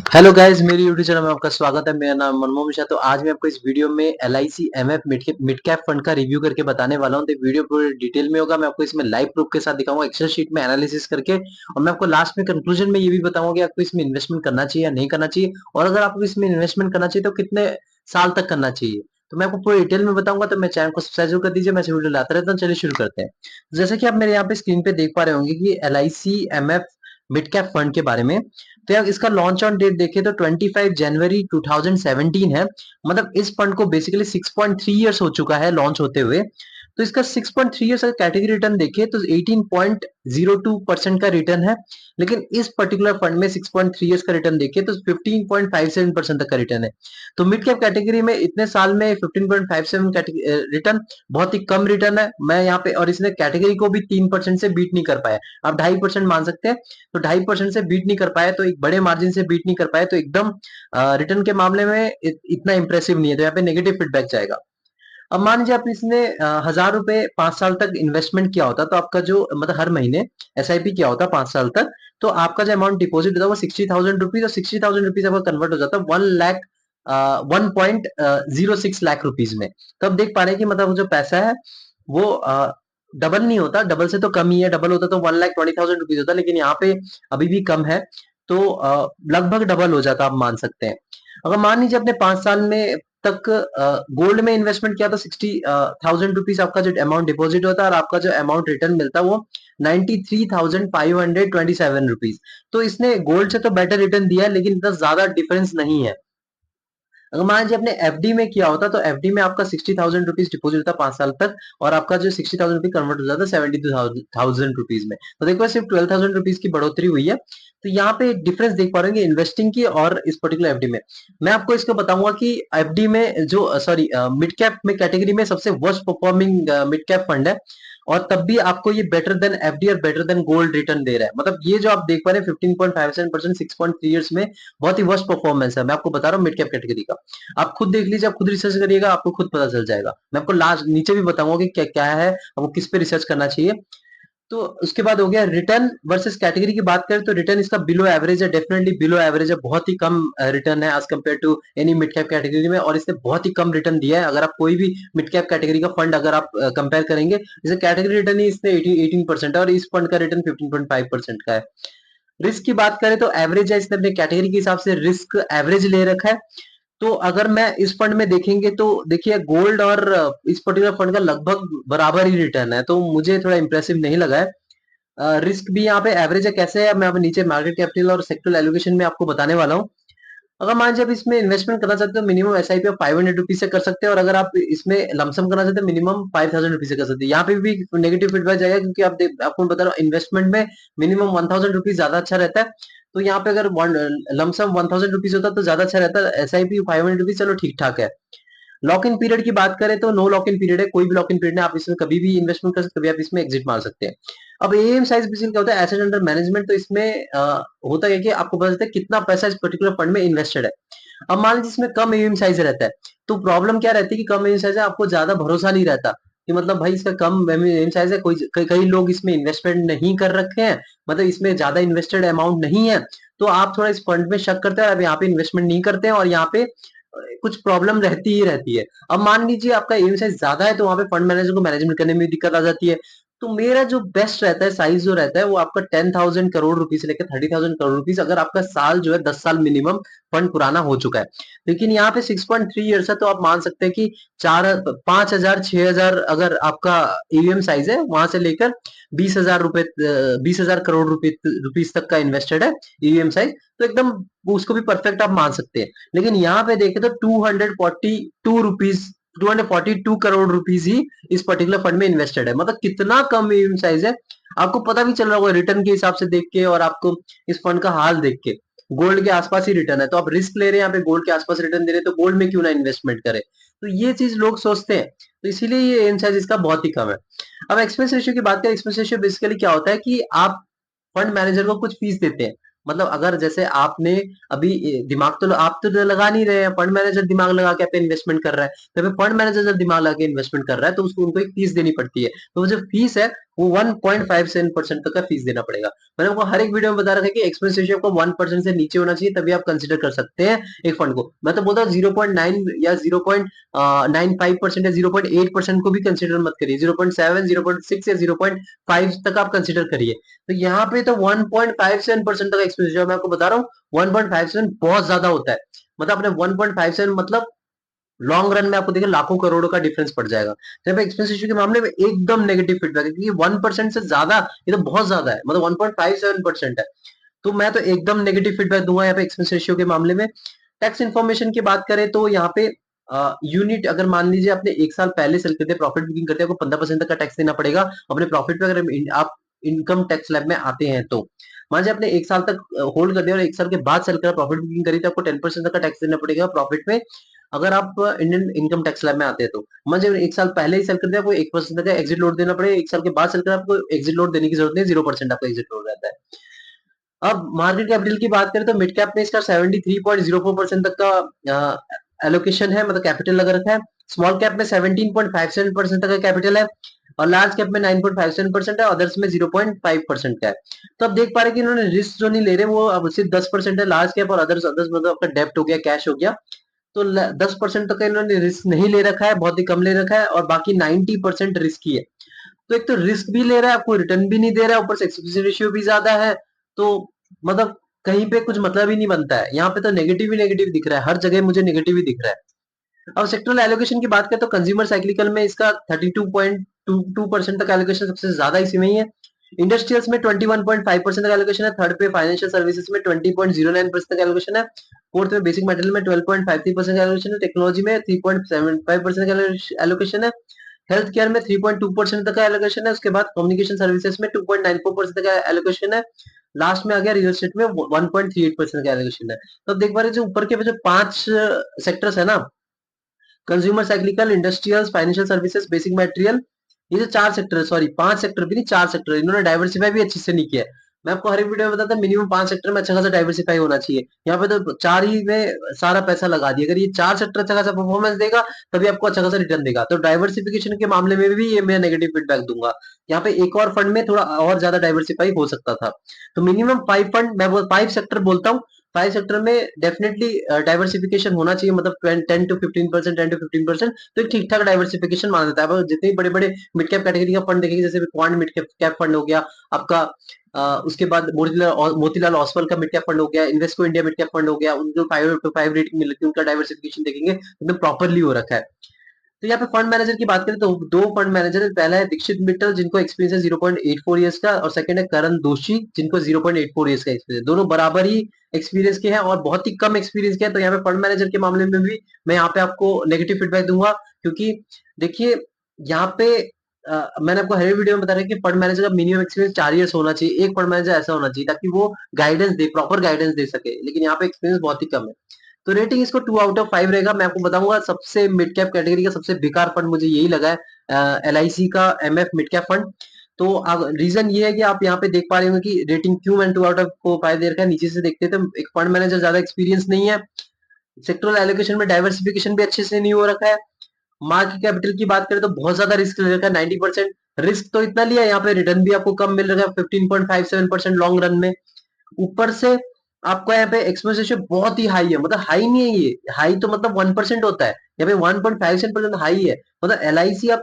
Hello guys, मेरी YouTube channel में आपका स्वागत है। मेरा नाम मनमोहन मिश्रा। तो आज मैं आपको इस वीडियो में LIC MF mid cap fund का रिव्यू करके बताने वाला हूं। तो वीडियो पूरी डिटेल में होगा। मैं आपको इसमें लाइव प्रूफ के साथ दिखाऊंगा, एक्सेल शीट में एनालिसिस करके, और मैं आपको लास्ट में कंक्लूजन में ये भी बताऊंगा कि आपको इसमें इन्वेस्टमेंट करना चाहिए या नहीं करना चाहिए, और अगर आपको इसमें इन्वेस्टमेंट करना चाहिए तो कितने साल तक करना चाहिए। तो मैं आपको पूरी डिटेल में बताऊंगा। तो मैं चैनल को सब्सक्राइब जरूर कर दीजिए। मैं ऐसे वीडियो लाता रहता हूँ। चलिए शुरू करते हैं। जैसे कि आप मेरे यहाँ पे स्क्रीन पे देख पा रहे होंगे कि LIC MF mid cap fund के बारे में। तो यार इसका लॉन्च ऑन डेट देखें तो 25 जनवरी 2017 है। मतलब इस फंड को बेसिकली 6.3 इयर्स हो चुका है लॉन्च होते हुए। तो इसका 6.3 इयर्स का कैटेगरी रिटर्न देखें तो 18.02% का रिटर्न है। लेकिन इस पर्टिकुलर फंड में 6.3 इयर्स का रिटर्न देखें तो 15.57% तक का रिटर्न है। तो मिड कैप कैटेगरी में इतने साल में 15.57 रिटर्न बहुत ही कम रिटर्न है। मैं यहाँ पे, और इसने कैटेगरी को भी 3% से बीट नहीं कर पाया। आप 2.5% मान सकते हैं। तो 2.5% से बीट नहीं कर पाए, तो एक बड़े मार्जिन से बीट नहीं कर पाए, तो एकदम रिटर्न के मामले में इतना इंप्रेसिव नहीं है। तो यहाँ पे नेगेटिव फीडबैक जाएगा। अब मान लीजिए आप इसने 1,000 रुपए 5 साल तक इन्वेस्टमेंट किया होता, तो आपका जो मतलब हर महीने एसआईपी किया होता 5 साल तक, तो आपका जो अमाउंट डिपॉजिट होता है वो 60,000 रुपीज, और 60,000 रुपीज आपका कन्वर्ट हो जाता है 1 लाख 1.06 लाख रुपीज में। तो अब देख पा रहे हैं कि मतलब जो पैसा है वो डबल नहीं होता, डबल से तो कम ही है। डबल होता तो 1,20,000 रुपीज होता, लेकिन यहाँ पे अभी भी कम है। तो लगभग डबल हो जाता, आप मान सकते हैं। अगर मान लीजिए अपने 5 साल में तक गोल्ड में इन्वेस्टमेंट किया तो 60,000 रुपीज आपका जो अमाउंट डिपॉजिट होता है, और आपका जो अमाउंट रिटर्न मिलता है वो 93,527 रुपीज। तो इसने गोल्ड से तो बेटर रिटर्न दिया है, लेकिन इतना ज्यादा डिफरेंस नहीं है। अगर मान लीजिए अपने एफडी में किया होता, तो एफडी में आपका 60,000 रुपीज डिपॉजिट होता 5 साल तक, और आपका जो 60,000 रुपीज कन्वर्ट हो जाता 72,000 रुपीज में। तो देखो सिर्फ 12,000 रुपीज की बढ़ोतरी हुई है। तो यहाँ पे एक डिफरेंस देख पा रहे हैं इन्वेस्टिंग की और इस पर्टिकुलर एफडी में। मैं आपको इसको बताऊंगा कि एफडी में जो सॉरी मिड कैप में कैटेगरी में सबसे worst performing mid cap fund है, और तब भी आपको ये बेटर देन एफडी और बेटर देन गोल्ड रिटर्न दे रहा है। मतलब ये जो आप देख पा रहे हैं 15.57% 6.3 इयर्स में, बहुत ही वर्स्ट परफॉर्मेंस है। मैं आपको बता रहा हूँ मिड कैप कैटेगरी का। आप खुद देख लीजिए, आप खुद रिसर्च करिएगा, आपको खुद पता चल जाएगा। मैं आपको लास्ट नीचे भी बताऊंगा कि क्या क्या है, आपको किस पे रिसर्च करना चाहिए। तो उसके बाद हो गया रिटर्न वर्सेस कैटेगरी की बात करें, तो रिटर्न इसका बिलो एवरेज है, डेफिनेटली बिलो एवरेज है। बहुत ही कम रिटर्न है as compared to any mid cap category में, और इसने बहुत ही कम रिटर्न दिया है। अगर आप कोई भी मिड कैप कैटेगरी का फंड अगर आप कंपेयर करेंगे, जैसे कैटेगरी रिटर्न ही इसने 18% है, और इस फंड का रिटर्न 15.5% का है। रिस्क की बात करें तो एवरेज है, इसने अपने कैटेगरी के हिसाब से रिस्क एवरेज ले रखा है। तो अगर मैं इस फंड में देखेंगे तो देखिए गोल्ड और इस पर्टिकुलर फंड का लगभग बराबर ही रिटर्न है, तो मुझे थोड़ा इंप्रेसिव नहीं लगा है। रिस्क भी यहाँ पे एवरेज है। कैसे है, मैं अब नीचे मार्केट कैपिटल और सेक्टरल एलोकेशन में आपको बताने वाला हूँ। अगर मान लीजिए आप इसमें इन्वेस्टमेंट करना चाहते हो, मिनिमम एसआईपी आप 500 रुपीज से कर सकते हैं, और अगर आप इसमें लमसम करना चाहते हैं मिनिमम 5,000 रुपीज से कर सकते हैं। यहाँ पे भी नेगेटिव फीडबैक जाएगा, क्योंकि आपको बता रहा हूँ इन्वेस्टमेंट में मिनिमम 1,000 रुपीज ज्यादा अच्छा रहता है। तो यहाँ पे अगर लमसम 1,000 रुपीज होता तो ज्यादा अच्छा रहता है। एसआईपी 500 रुपीज चलो ठीक ठाक है। लॉक इन पीरियड की बात करें तो नो लॉक इन पीरियड है, कोई भी लॉक इन पीरियड है। आप इसमें कभी भी इन्वेस्टमेंट कर सकते हैं, कभी आप इसमें एग्जिट मार सकते हैं। अब एएम साइज बेसिकली क्या होता है, एसेट अंडर मैनेजमेंट। तो इसमें होता है कि आपको पता चलता है कितना पैसा इस पर्टिकुलर फंड में इन्वेस्टेड है। अब मान लीजिए इसमें कम एएम साइज रहता है, तो प्रॉब्लम क्या रहती है कि कम एएम साइज है, आपको ज्यादा भरोसा नहीं रहता कि मतलब भाई इसका कम एएम साइज है। कोई कई लोग इसमें इन्वेस्टमेंट नहीं कर रखे हैं, मतलब इसमें ज्यादा इन्वेस्टेड अमाउंट नहीं है। तो आप थोड़ा इस फंड में शक करते हैं, अब यहाँ पे इन्वेस्टमेंट नहीं करते हैं, और यहाँ पे कुछ प्रॉब्लम रहती ही रहती है। अब मान लीजिए आपका एम साइज ज्यादा है, तो वहां पे फंड मैनेजर को मैनेजमेंट करने में दिक्कत आ जाती है। तो मेरा जो बेस्ट रहता है साइज जो रहता है वो आपका 10,000 करोड़ रुपीज से लेकर 30,000 करोड़ रुपीज, अगर आपका साल जो है 10 साल मिनिमम फंड पुराना हो चुका है। लेकिन यहाँ पे 6.3 ईयर्स है, तो आप मान सकते हैं कि 4 5,000 6,000 अगर आपका ईवीएम साइज है, वहां से लेकर 20,000 रुपए 20,000 करोड़ रुपीज तक का इन्वेस्टेड है ईवीएम साइज। तो एकदम उसको भी परफेक्ट आप मान सकते हैं। लेकिन यहाँ पे देखें तो 242 करोड़ रुपीज ही इस पर्टिकुलर फंड में इन्वेस्टेड है। मतलब कितना कम ईवीएम साइज है, आपको पता भी चल रहा होगा रिटर्न के हिसाब से देख के, और आपको इस फंड का हाल देख के। गोल्ड के आसपास ही रिटर्न है, तो आप रिस्क ले रहे हैं यहाँ पे, गोल्ड के आसपास रिटर्न दे रहे हैं, तो गोल्ड में क्यों ना इन्वेस्टमेंट करें। तो ये चीज लोग सोचते हैं, तो इसीलिए ये इन साइज इसका बहुत ही कम है। अब एक्सपेंस रेशियो की बात करें, एक्सपेंस रेशियो बेसिकली क्या होता है कि आप फंड मैनेजर को कुछ फीस देते हैं। मतलब अगर जैसे आपने अभी दिमाग तो आप तो लगा नहीं रहे हैं, फंड मैनेजर दिमाग लगा के पे इन्वेस्टमेंट कर रहा है। तो फंड मैनेजर जब दिमाग लगा के इन्वेस्टमेंट कर रहा है, तो उसको उनको एक फीस देनी पड़ती है। तो वो जो फीस है वो 1.57% तक का फीस देना पड़ेगा। मैंने आपको हर एक वीडियो में बता रखा है कि एक्सपेंस रेशियो आपको 1% से नीचे होना चाहिए, तभी आप कंसिडर कर सकते हैं एक फंड को। मैं तो बोलता हूँ 0.9 या 0.95% या 0.8% को भी कंसिडर मत करिए, 0.7, 0.6 या 0.5 तक आप कंसिडर करिए। तो यहाँ पे तो 1.57% तक एक्सपेंस रेशियो मैं आपको बता रहा हूँ। 1.57 बहुत ज्यादा होता है, मतलब आपने 1.57 मतलब लॉन्ग रन में आपको देखिए लाखों करोड़ों का डिफरेंस पड़ जाएगा। जब एक्सपेंस रेशियो के मामले में एकदम नेगेटिव फीडबैक है, क्योंकि 1% से ज्यादा ये तो बहुत ज्यादा है, मतलब 1.57% है। तो मैं तो एकदम नेगेटिव फीडबैक दूंगा यहाँ पे एक्सपेंस रेशियो के मामले में। टैक्स इन्फॉर्मेशन की बात करें तो यहाँ पे यूनिट अगर मान लीजिए आपने एक साल पहले सेल करते प्रॉफिट बुकिंग करते हैं, आपको 15% तक का टैक्स देना पड़ेगा अपने प्रॉफिट पे, अगर आप इनकम टैक्स लैब में आते हैं तो। मान लीजिए आपने एक साल तक होल्ड कर दिया और एक साल के बाद सेल कर प्रॉफिट बुकिंग करी, तो आपको 10% तक का टैक्स देना पड़ेगा प्रॉफिट में, अगर आप इंडियन इनकम टैक्स लैब में आते हैं तो। मान लीजिए एक साल पहले ही सेल कर दिया, आपको 1% तक का एग्जिट लोड देना पड़ेगा, एक साल के बाद सेल कर आपको एग्जिट लोड देने की जरूरत नहीं, 0% आपका एग्जिट लोड रहता है। अब मार्केट कैपिटल की बात करें तो मिड कैप में इसका 73.04% तक का एलोकेशन है, मतलब कैपिटल लगा रखा है। स्मॉल कैप में 17.57% तक का कैपिटल है, और लार्ज कैप में 9.57% है, अदर्स में 0.5% का है। तो अब देख पा रहे हैं कि इन्होंने रिस्क जो नहीं ले रहे वो अब सिर्फ 10% है लार्ज कैप, और अदर्स अदर्स मतलब आपका डेप्ट हो गया, कैश हो गया। तो 10% तक का इन्होंने रिस्क नहीं ले रखा है, बहुत ही कम ले रखा है, और बाकी 90% रिस्क ही है। तो एक तो रिस्क भी ले रहा है, आपको रिटर्न भी नहीं दे रहा है, ऊपर से एक्सपेंस रेशियो भी ज्यादा है। तो मतलब कहीं पे कुछ मतलब ही नहीं बनता है, यहाँ पे तो नेगेटिव ही नेगेटिव दिख रहा है, हर जगह मुझे नेगेटिव ही दिख रहा है। अब सेक्टरल एलोकेशन की बात करें तो कंज्यूमर साइक्लिकल में इसका 32.22% तक एलोकेशन सबसे ज्यादा इसी में ही है। इंडस्ट्रियल्स में 21.5% तक एलोकेशन है, थर्ड पे फाइनेंशियल सर्विसेज में 20.09% तक एलोकेशन है, फोर्थ में बेसिक मटेरियल में 12.53% एलोकेशन है, टेक्नोलॉजी में 3.75% का एलोकेशन है, हेल्थ केयर में 3.2% तक का एलोकेशन है, उसके बाद कम्युनिकेशन सर्विसेज में 2.94% तक का एलोकेशन है, लास्ट में आ गया रियल एस्टेट में 1.38% का एलोकेशन है। तो देख पा रहे जो ऊपर के जो 5 सेक्टर्स है ना, consumer cyclical, industrial, financial services, basic material, ये जो 4 सेक्टर है, सॉरी 5 सेक्टर भी नहीं 4 सेक्टर, इन्होंने डाइवर्सिफाई भी अच्छे से नहीं किया है। मैं आपको हर एक वीडियो में बताता मिनिमम 5 सेक्टर में अच्छा खासा डाइवर्सिफाई होना चाहिए, यहाँ पे तो 4 ही में सारा पैसा लगा दिया। अगर ये 4 सेक्टर अच्छा खासा परफॉर्मेंस देगा तभी आपको अच्छा खासा रिटर्न देगा। तो डाइवर्सिफिकेशन के मामले में भी ये मैं नेगेटिव फीडबैक दूंगा, यहाँ पे एक और फंड में थोड़ा और ज्यादा डाइवर्सिफाई हो सकता था। तो मिनिमम 5 फंड, मैं 5 सेक्टर बोलता हूँ, 5 सेक्टर में डेफिनेटली डाइवर्सिफिकेशन होना चाहिए, मतलब 10 to 15%, 10 to 15%, तो एक ठीक ठाक डाइवर्सिफिकेशन माना जाता है। जितने बड़े बड़े मिड कैप कैटेगरी का फंड देखेंगे, जैसे क्वांट मिड कैप फंड हो गया आपका, उसके बाद मोतीलाल ओसवाल का मिड कैप फंड हो गया, Invesco India mid cap fund हो गया, उनको 5/5 रेटिंग मिलती है, उनका डाइवर्सिफिकेशन देखेंगे एकदम प्रॉपरली हो रखा है। तो यहाँ पे फंड मैनेजर की बात करें तो 2 फंड मैनेजर है, पहला है दीक्षित मित्तल जिनको एक्सपीरियंस है 0.84 इयर्स का, और सेकंड है करण दोषी जिनको 0.84 इयर्स का एक्सपीरियंस, दोनों बराबर ही एक्सपीरियंस के हैं और बहुत ही कम एक्सपीरियंस के हैं। तो यहाँ पे फंड मैनेजर के मामले में भी मैं यहाँ पे आपको नेगेटिव फीडबैक दूंगा, क्योंकि देखिए यहाँ पे मैंने आपको हर वीडियो में बता रहा कि फंड मैनेजर का मिनिमम एक्सपीरियंस 4 इयर्स होना चाहिए, एक फंड मैनेजर ऐसा होना चाहिए ताकि वो गाइडेंस दे, प्रॉपर गाइडेंस दे सके, लेकिन यहाँ पे एक्सपीरियंस बहुत ही कम है। तो रेटिंग इसको 2/5 रहेगा। मैं आपको बताऊंगा सबसे मिड कैप कैटेगरी का सबसे बेकार फंड मुझे यही लगा है, LIC का MF मिड कैप फंड। तो रीजन ये है कि आप यहाँ पे देख पा रहे होंगे कि रेटिंग क्यों मैंने 2/5 दे रखा है। नीचे से देखते हैं तो एक फंड मैनेजर ज्यादा एक्सपीरियंस नहीं है, सेक्टरल एलोकेशन में डाइवर्सिफिकेशन भी अच्छे से नहीं हो रखा है, मार्केट कैपिटल की बात करें तो बहुत ज्यादा रिस्क ले रखा है, 90%। रिस्क तो इतना लिया, यहाँ पे रिटर्न भी आपको कम मिल रहा है 15.57% लॉन्ग रन में। ऊपर से आपका यहाँ पे एक्सपेंस रेशियो बहुत ही हाई है, मतलब हाई नहीं है, ये हाई तो मतलब 1% होता है, यहाँ पे 1.57% हाई है। मतलब LIC आप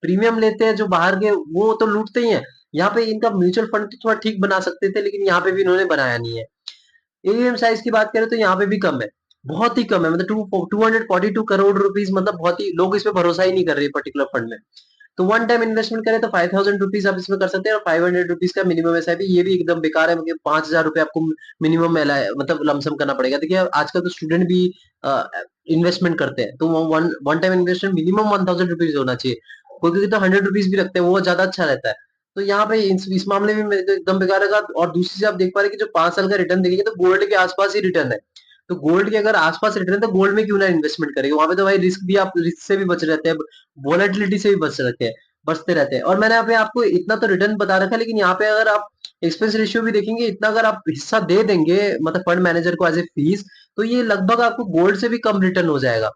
प्रीमियम लेते हैं जो बाहर के, वो तो लूटते ही हैं। यहाँ पे इनका म्यूचुअल फंड तो थोड़ा ठीक बना सकते थे, लेकिन यहाँ पे भी इन्होंने बनाया नहीं है। AUM साइज की बात करें तो यहाँ पे भी कम है, बहुत ही कम है, मतलब 242 करोड़ रुपीज, मतलब बहुत ही लोग इस पे भरोसा ही नहीं कर रहे पर्टिकुलर फंड में। तो वन टाइम इन्वेस्टमेंट करें तो 5,000 रुपीज आप इसमें कर सकते हैं, और 500 रुपीज का मिनिमम SIP, ये भी एकदम बेकार है, मतलब 5,000 रुपए आपको मिनिमम मतलब लमसम करना पड़ेगा। देखिए आजकल तो स्टूडेंट भी इन्वेस्टमेंट करते हैं, तो one time investment minimum 1,000 rupees होना चाहिए, कोई कोई तो 100 रुपीज भी रखते हैं, वो ज्यादा अच्छा रहता है। तो यहाँ पे इस मामले में मेरे को एकदम बेकार लगा। और दूसरी चीज आप देख पा रहे हैं कि जो 5 साल का रिटर्न देखेंगे तो गोल्ड के आसपास ही रिटर्न है, तो गोल्ड के अगर आसपास रिटर्न है तो गोल्ड में क्यों ना इन्वेस्टमेंट करेंगे, वहां पे तो भाई रिस्क भी, आप रिस्क से भी बच रहते हैं, वॉलेटिलिटी से भी बच रखे हैं, बचते रहते हैं। और मैंने यहाँ पे आपको इतना तो रिटर्न बता रखा है, लेकिन यहाँ पे अगर आप एक्सपेंस रेशियो भी देखेंगे, इतना अगर आप हिस्सा दे देंगे मतलब फंड मैनेजर को एज ए फीस, तो ये लगभग आपको गोल्ड से भी कम रिटर्न हो जाएगा।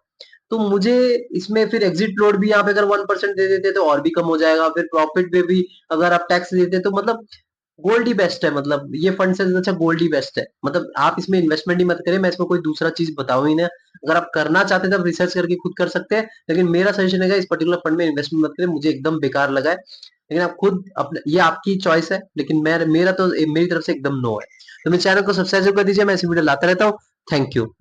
तो मुझे इसमें फिर एग्जिट लोड भी यहाँ पे अगर 1% दे देते तो और भी कम हो जाएगा, फिर प्रॉफिट पे भी अगर आप टैक्स देते तो मतलब गोल्ड ही बेस्ट है, मतलब ये फंड से अच्छा गोल्ड ही बेस्ट है। मतलब आप इसमें इन्वेस्टमेंट ही मत करें, मैं इसमें कोई दूसरा चीज बताऊं ही ना। अगर आप करना चाहते हैं तो आप रिसर्च करके खुद कर सकते हैं, लेकिन मेरा सजेशन है इस पर्टिकुलर फंड में इन्वेस्टमेंट मत करें, मुझे एकदम बेकार लगा है। लेकिन आप खुद अपने, ये आपकी चॉइस है, लेकिन मेरा तो मेरी तरफ से एकदम नो है। तो मेरे चैनल को सब्सक्राइब कर दीजिए, मैं ऐसी वीडियो लाता रहता हूँ। Thank you.